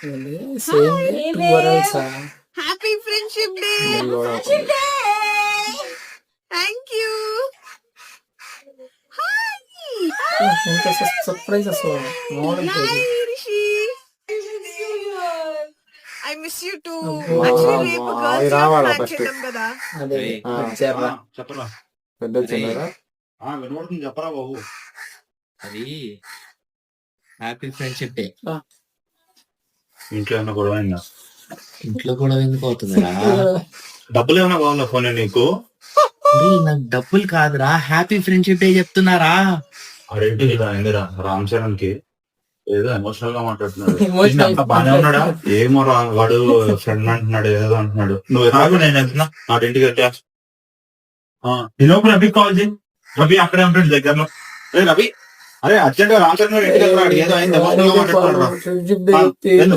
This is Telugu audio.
సేమ్ టూ వరల్సా happy friendship day. Thank you. ఎంత సర్ప్రైజ్ అసలు మామూలుగా Rishi, I miss you too. అబ్బో. యాక్చువల్లీ రేపు అవి గర్ల్స్ రావాలా ప్లాన్ first? చేద్దాం కదా. అదే ఏయ్. వచ్చారా చెప్పరా పెద్ద వచ్చిందా వినపడుతుంది చెప్పరా బాబు. అది హ్యాపీ ఫ్రెండ్షిప్ డే. ఇంట్లో ఏమన్నా గొడవ అయిందా? ఇంట్లో కూడా ఎందుకు అవుతుందిరా? డబ్బులు ఏమైనా కావాలా ఫోన్ నీకు? నాకు డబ్బులు కాదురా, హ్యాపీ ఫ్రెండ్షిప్ డే చెప్తున్నారా. అదేంటి ఇలా అయిందిరా రామ్ చరణ్ కి ఏదో ఎమోషనల్ గా మాట్లాడుతున్నాడు. Emotional. అంతా బానే ఉన్నాడా? ఏమో రా వాడు ఫ్రెండ్ అంటున్నాడు ఏదో అంటున్నాడు. నువ్వు ఎలాగో నేను వెళ్తున్నా నా ఇంటికి వెళ్ళా. ఈలోపు రవి కాల్ చేయి. రవి అక్కడే ఉంటాడు దగ్గరలో. రవి అరే అర్జెంట్ గా రామ్ చరణ్ గారు ఇంటికి వెళ్తున్నాడు. ఏదో అయింది ఎమోషనల్ గా మాట్లాడుతున్నాడు రా. ఫ్రెండ్షిప్ డే వెళ్ళు.